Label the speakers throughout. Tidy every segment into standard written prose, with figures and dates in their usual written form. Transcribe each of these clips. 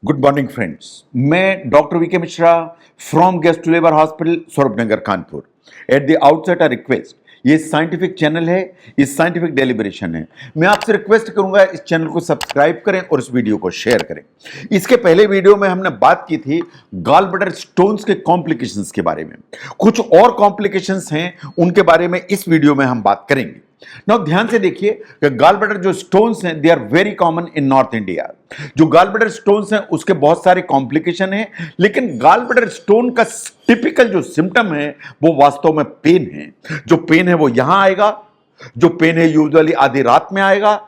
Speaker 1: Good morning friends. मैं doctor VK Mishra from gastro लेबर hospital Swaroopnagar Kanpur. At the outset a request, ये scientific channel है, ये scientific deliberation है। मैं आपसे रिक्वेस्ट करूंगा इस चैनल को सब्सक्राइब करें और इस वीडियो को शेयर करें। इसके पहले वीडियो में हमने बात की थी गॉल ब्लैडर स्टोन्स के कॉम्प्लिकेशंस के बारे में। कुछ और कॉम्प्लिकेशंस हैं, उनके बारे में इस वीडियो में हम बात करेंगे। नाउ ध्यान से देखिए कि गॉल ब्लैडर जो स्टोन्स हैं they are very common in North India. जो गॉल ब्लैडर स्टोन्स हैं उसके बहुत सारे कॉम्प्लिकेशन हैं, लेकिन गॉल ब्लैडर स्टोन का टिपिकल जो सिम्टम है वो वास्तव में पेन है। जो पेन है वो यहां आएगा, जो पेन है यूजुअली आधी रात में आएगा,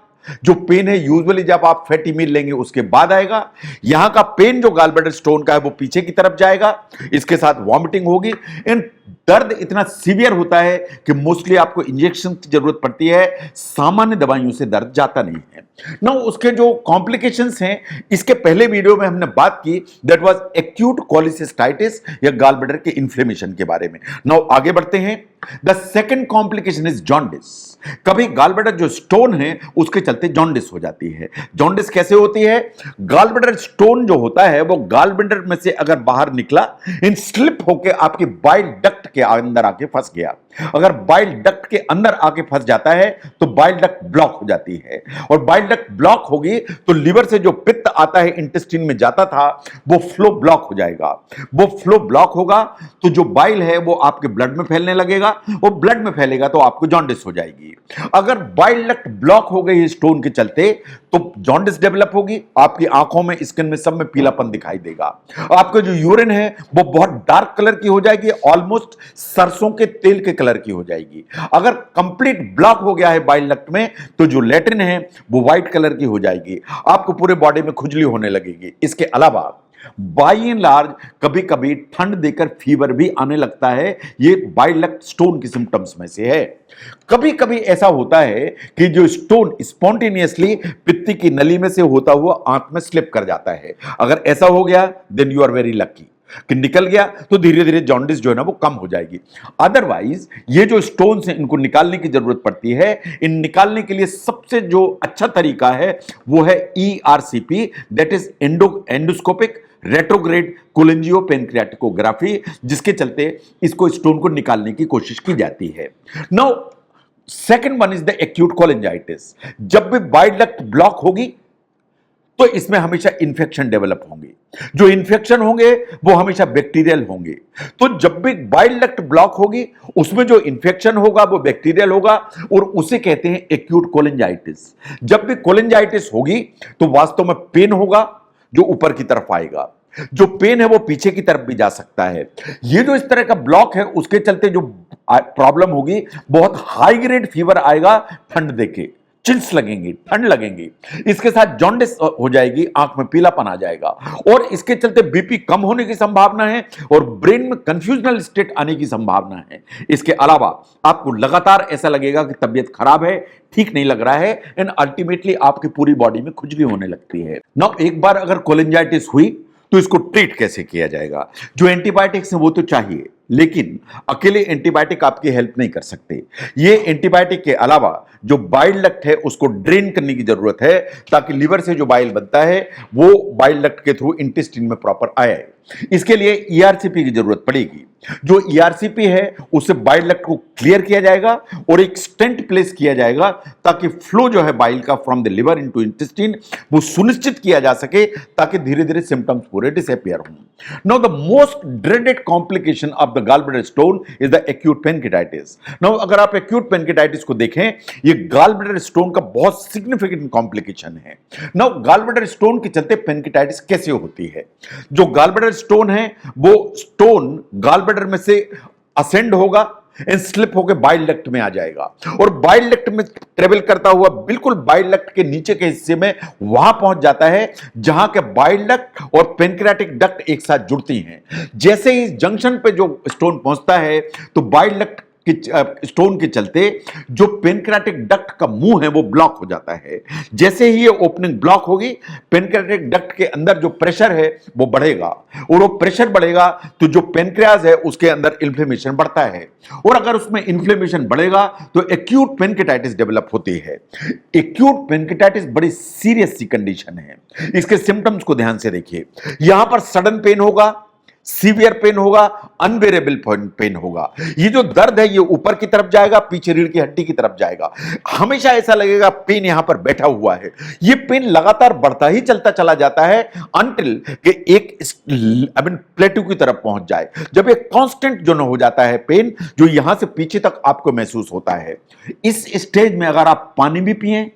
Speaker 1: जो पेन है यूजुअली जब आप फैटी मील लेंगे उसके बाद आएगा। यहां का पेन जो गॉल ब्लैडर स्टोन का है वो पीछे की तरफ जाएगा, इसके साथ वॉमिटिंग होगी। इन दर्द इतना सीवियर होता है कि मोस्टली आपको इंजेक्शन की जरूरत पड़ती है, सामान्य दवाइयों से दर्द जाता नहीं है ना। उसके जो कॉम्प्लिकेशंस हैं, इसके पहले वीडियो में हमने बात की, दैट वाज एक्यूट कोलिसिस्टाइटिस या गॉल ब्लैडर के इन्फ्लेमेशन के बारे में। नाउ आगे बढ़ते हैं। The second complication is jaundice. कभी गॉल ब्लैडर जो स्टोन है उसके चलते जॉन्डिस हो जाती है। जॉन्डिस कैसे होती है? गॉल ब्लैडर स्टोन जो होता है वो गॉल ब्लैडर में से अगर बाहर निकला, इन स्लिप होकर आपकी बाइल डक्ट के अंदर आके फंस गया। अगर बाइल डक्ट के अंदर आके फंस जाता है तो बाइल डक्ट ब्लॉक हो जाती है, और बाइल डक्ट ब्लॉक होगी तो लिवर से जो पित्त आता है इंटेस्टाइन में जाता था वो फ्लो ब्लॉक हो जाएगा। वो फ्लो ब्लॉक होगा तो जो बाइल है वो आपके ब्लड में फैलने लगेगा, वो ब्लड में फैलेगा तो आपको जॉन्डिस हो जाएगी। अगर बाइल डक्ट ब्लॉक हो गई स्टोन के चलते तो जॉन्डिस डेवलप होगी। आपकी आंखों में, स्किन में, सब में पीलापन दिखाई देगा। आपका जो यूरिन है वो बहुत डार्क कलर की हो जाएगी, ऑलमोस्ट सरसों के तेल के कलर की हो जाएगी। अगर कंप्लीट ब्लॉक हो गया है बाइल डक्ट में तो जो लैट्रिन है वो व्हाइट कलर की हो जाएगी। आपको पूरे बॉडी में खुजली होने लगेगी। इसके अलावा बाई एंड लार्ज कभी कभी ठंड देकर फीवर भी आने लगता है। ये बाइल डक्ट स्टोन की सिम्टम्स में से है। कभी कभी ऐसा होता है कि जो स्टोन स्पॉन्टेनियसली पित्ती की नली में से होता हुआ आंख में स्लिप कर जाता है। अगर ऐसा हो गया then you are very lucky कि निकल गया, तो धीरे धीरे जॉन्डिस जो है ना वो कम हो जाएगी। अदरवाइज ये जो स्टोन्स हैं इनको निकालने की जरूरत पड़ती है। इन निकालने के लिए सबसे जो अच्छा तरीका है वो है ERCP, that is endoscopic retrograde cholangiopancreatography, जिसके चलते इसको स्टोन को निकालने की कोशिश की जाती है। Now second one is the acute cholangitis. जब भी बाइल डक्ट ब्लॉक होगी तो इसमें हमेशा इंफेक्शन डेवलप होंगे। जो इंफेक्शन होंगे वो हमेशा बैक्टीरियल होंगे। तो जब भी बाइल डक्ट ब्लॉक होगी उसमें जो इंफेक्शन होगा वो बैक्टीरियल होगा, और उसे कहते हैं एक्यूट कोलेंजाइटिस। जब भी कोलेंजाइटिस होगी तो वास्तव में पेन होगा जो ऊपर की तरफ आएगा। जो पेन है वो पीछे की तरफ भी जा सकता है। ये जो इस तरह का ब्लॉक है उसके चलते जो प्रॉब्लम होगी, बहुत हाई ग्रेड फीवर आएगा, ठंड देके चिल्स लगेंगी, ठंड लगेंगी। इसके साथ जॉन्डिस हो जाएगी, आंख में पीलापन आ जाएगा, और इसके चलते बीपी कम होने की संभावना है और ब्रेन में कंफ्यूजनल स्टेट आने की संभावना है। इसके अलावा आपको लगातार ऐसा लगेगा कि तबीयत खराब है, ठीक नहीं लग रहा है, एंड अल्टीमेटली आपकी पूरी बॉडी में खुजली होने लगती है। नाउ एक बार अगर कोलेंजाइटिस हुई तो इसको ट्रीट कैसे किया जाएगा? जो एंटीबायोटिक्स है वो तो चाहिए, लेकिन अकेले एंटीबायोटिक आपकी हेल्प नहीं कर सकते। ये एंटीबायोटिक के अलावा जो बाइल डक्ट है उसको ड्रेन करने की जरूरत है, ताकि लिवर से जो बाइल बनता है वो बाइल डक्ट के थ्रू इंटेस्टाइन में प्रॉपर आए। इसके लिए ERCP की जरूरत पड़ेगी। जो ERCP है उससे बाइल डक्ट को क्लियर किया जाएगा और एक स्टेंट प्लेस किया जाएगा, ताकि फ्लो जो है बाइल का from the liver into intestine वो सुनिश्चित किया जा सके, ताकि धीरे धीरे सिम्टम्स पूरे डिसअपियर हों। Now the most dreaded complication of the gall bladder stone is the acute pancreatitis. Now अगर आप एक्यूट पेनकिटाइटिस को देखें, ये गॉल ब्लैडर स्टोन का बहुत सिग्निफिकेंट कॉम्प्लिकेशन है। नाउ गॉल ब्लैडर स्टोन के चलते पेनकिटाइटिस कैसे होती है? जो गॉल ब्लैडर स्टोन है वो स्टोन गॉल ब्लैडर में से असेंड होगा एंड स्लिप होकर बाइल डक्ट में आ जाएगा, और बाइल डक्ट में ट्रेवल करता हुआ बिल्कुल बाइल डक्ट के नीचे के हिस्से में वहां पहुंच जाता है जहां के बाइल डक्ट और पेनक्रियाटिक डक्ट एक साथ जुड़ती हैं। जैसे ही इस जंक्शन पे जो स्टोन पहुंचता है तो बाइल डक्ट स्टोन के चलते जो पेनक्रियाटिक डक्ट का मुंह है वो ब्लॉक हो जाता है। जैसे ही ये ओपनिंग ब्लॉक होगी, पेनक्रियाटिक डक्ट के अंदर जो प्रेशर है वो बढ़ेगा, और वो प्रेशर बढ़ेगा तो जो पेनक्रियाज है उसके अंदर इन्फ्लेमेशन बढ़ता है, और अगर उसमें इन्फ्लेमेशन बढ़ेगा तो एक्यूट पेनक्रियाटाइटिस डेवलप होती है। एक्यूट पेनक्रियाटाइटिस बड़ी सीरियस सी कंडीशन है। इसके सिम्टम्स को ध्यान से देखिए। यहां पर सडन पेन होगा, सीवियर पेन होगा, अनबेरेबल पेन होगा। ये जो दर्द है ये ऊपर की तरफ जाएगा, पीछे रीढ़ की हड्डी की तरफ जाएगा। हमेशा ऐसा लगेगा पेन यहां पर बैठा हुआ है। ये पेन लगातार बढ़ता ही चलता चला जाता है अंटिल कि एक प्लेटू की तरफ पहुंच जाए। जब एक कांस्टेंट जो न हो जाता है पेन, जो यहां से पीछे तक आपको महसूस होता है, इस स्टेज में अगर आप पानी भी पिएं,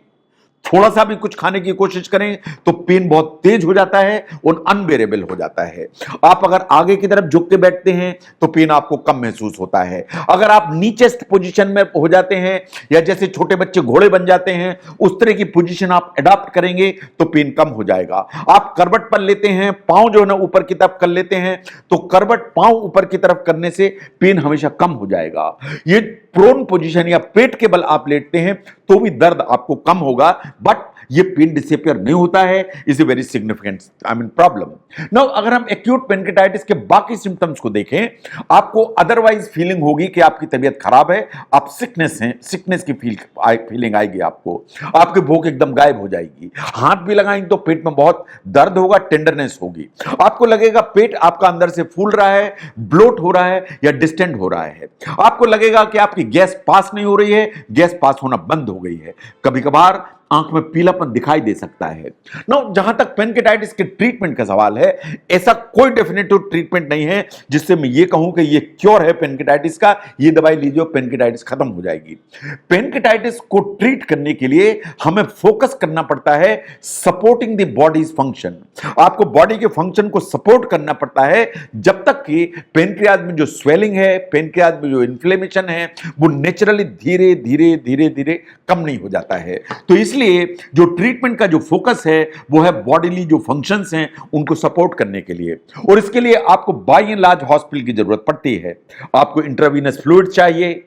Speaker 1: थोड़ा सा भी कुछ खाने की कोशिश करें, तो पेन बहुत तेज हो जाता है और अनबेरेबल हो जाता है। आप अगर आगे की तरफ झुक के बैठते हैं तो पेन आपको कम महसूस होता है। अगर आप नीचेस्ट पोजीशन में हो जाते हैं, या जैसे छोटे बच्चे घोड़े बन जाते हैं, उस तरह की पोजीशन आप अडॉप्ट करेंगे तो पेन कम हो जाएगा। आप करवट पर लेते हैं, पांव जो है ना ऊपर की तरफ कर लेते हैं, तो करवट पांव ऊपर की तरफ करने से पेन हमेशा कम हो जाएगा। ये प्रोन पोजीशन या पेट के बल आप लेटते हैं तो भी दर्द आपको कम होगा, बट ये पेन डिसअपियर नहीं होता है। Is a very significant problem. Now अगर हम एक्यूट पेनक्रियाटाइटिस के बाकी सिम्टम्स को देखें, आपको अदरवाइज फीलिंग होगी कि आपकी तबीयत खराब है, आप सिकनेस हैं, सिकनेस की फीलिंग आएगी आपको, आपकी भूख एकदम गायब हो जाएगी, हाथ भी लगाएंगे तो पेट में बहुत दर्द होगा, टेंडरनेस होगी, आपको लगेगा पेट आपका अंदर से फूल रहा है, ब्लोट हो रहा है या डिस्टेंड हो रहा है, आपको लगेगा कि आपकी गैस पास नहीं हो रही है, गैस पास होना बंद हो गई है, कभी कभार आंख में पीलापन दिखाई दे सकता है। नो, जहां तक पेनक्रियाटाइटिस के ट्रीटमेंट का सवाल है, ऐसा कोई डेफिनेटिव ट्रीटमेंट नहीं है जिससे मैं ये कहूं कि ये क्योर है पेनक्रियाटाइटिस का, ये दवाई लीजिए पेनक्रियाटाइटिस खत्म हो जाएगी। पेनक्रियाटाइटिस को ट्रीट करने के लिए हमें फोकस करना पड़ता है सपोर्टिंग द बॉडीज फंक्शन। आपको बॉडी के फंक्शन को सपोर्ट करना पड़ता है जब तक कि पेनक्रियाज में जो स्वेलिंग है, पेनक्रियाज में जो इन्फ्लेमेशन है, वो नेचुरली धीरे धीरे धीरे धीरे कम नहीं हो जाता है। तो इसलिए जो ट्रीटमेंट का जो फोकस है वो है बॉडीली जो फंक्शंस हैं उनको सपोर्ट करने के लिए, और इसके लिए आपको बाय एंड लार्ज हॉस्पिटल की जरूरत पड़ती है। आपको इंट्रावीनस फ्लूइड चाहिए,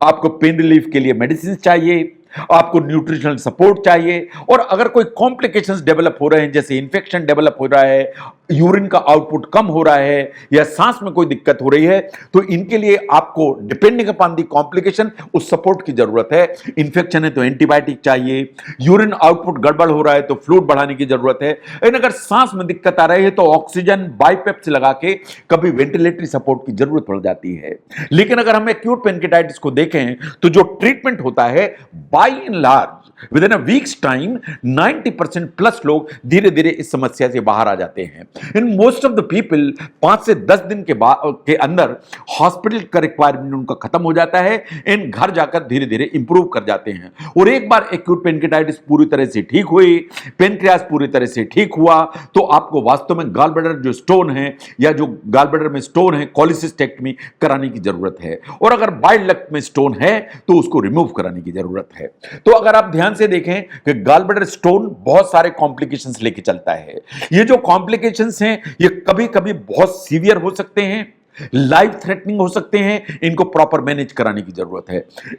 Speaker 1: आपको पेन रिलीफ के लिए मेडिसिन चाहिए, आपको न्यूट्रिशनल सपोर्ट चाहिए, और अगर कोई कॉम्प्लिकेशंस डेवलप हो रहे हैं, जैसे इंफेक्शन डेवलप हो रहा है, यूरिन का आउटपुट कम हो रहा है, या सांस में कोई दिक्कत हो रही है, तो इनके लिए आपको डिपेंडिंग अपॉन दी कॉम्प्लिकेशन उस सपोर्ट की जरूरत है। इंफेक्शन है तो एंटीबायोटिक चाहिए, यूरिन आउटपुट गड़बड़ हो रहा है तो फ्लूइड बढ़ाने की जरूरत है, लेकिन अगर सांस में दिक्कत आ रही है तो ऑक्सीजन बाइपेप से लगा के कभी वेंटिलेटरी सपोर्ट की जरूरत पड़ जाती है। लेकिन अगर हम एक्यूट पेनक्रियाटाइटिस को देखें तो जो ट्रीटमेंट होता है by and large with in a weeks time 90% plus लोग धीरे धीरे इस समस्या से बाहर आ जाते हैं। In most of the people 5 से 10 दिन के अंदर हॉस्पिटल का रिक्वायरमेंट उनका खत्म हो जाता है, इन घर जाकर धीरे धीरे इंप्रूव कर जाते हैं। और एक बार एक्यूट पेनक्रियाटाइटिस पूरी तरह से ठीक हुई, पेनक्रियाज पूरी तरह से ठीक हुआ, तो आपको वास्तव में गॉल ब्लैडर जो स्टोन है या जो गॉल ब्लैडर में स्टोन है, कोलिसिस्टेक्टमी कराने की जरूरत है, और अगर बाइल डक्ट में स्टोन है तो उसको रिमूव कराने की जरूरत है। तो अगर आप ध्यान से देखें कि गॉल ब्लैडर स्टोन बहुत सारे कॉम्प्लिकेशंस लेके चलता है। ये जो कॉम्प्लिकेशंस हैं ये कभी कभी बहुत सीवियर हो सकते हैं, लाइफ थ्रेटनिंग हो सकते हैं, इनको प्रॉपर मैनेज कराने की जरूरत है।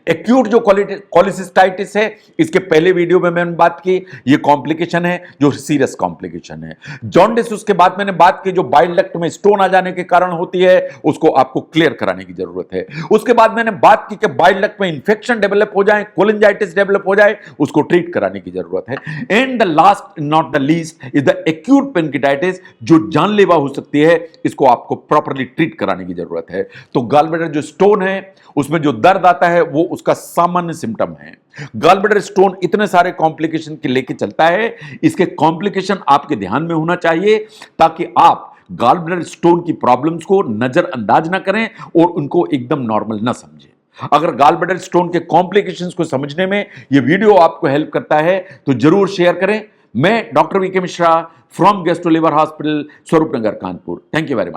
Speaker 1: एक्यूट जो कोलिसिस्टाइटिस है, इसके पहले वीडियो में मैंने बात की, ये कॉम्प्लिकेशन है जो सीरियस कॉम्प्लिकेशन है। जॉन्डिस उसके बाद मैंने बात की जो बाइल डक्ट में स्टोन आ जाने के कारण होती है, उसको आपको क्लियर कराने की जरूरत है। उसके बाद मैंने बात की कि बाइल डक्ट में इंफेक्शन डेवलप हो जाए, कोलिंजाइटिस डेवलप हो जाए, उसको ट्रीट कराने की जरूरत है। And the last not the least is the acute pancreatitis जो जानलेवा हो सकती है, इसको आपको प्रॉपरली ट्रीट कराने की जरूरत है। तो गॉल ब्लैडर जो स्टोन है उसमें जो दर्द आता है वो उसका सामान्य सिम्टम है। गॉल ब्लैडर स्टोन इतने सारे कॉम्प्लिकेशन के लेके चलता है, इसके कॉम्प्लिकेशन आपके ध्यान में होना चाहिए ताकि आप गॉल ब्लैडर स्टोन की प्रॉब्लम्स को नजरअंदाज ना करें और उनको एकदम नॉर्मल ना समझें। अगर गॉल ब्लैडर स्टोन के कॉम्प्लिकेशंस को समझने में ये वीडियो आपको हेल्प करता है तो जरूर शेयर करें। मैं doctor VK Mishra from gastro liver hospital, Swaroop Nagar, Kanpur. Thank you very much.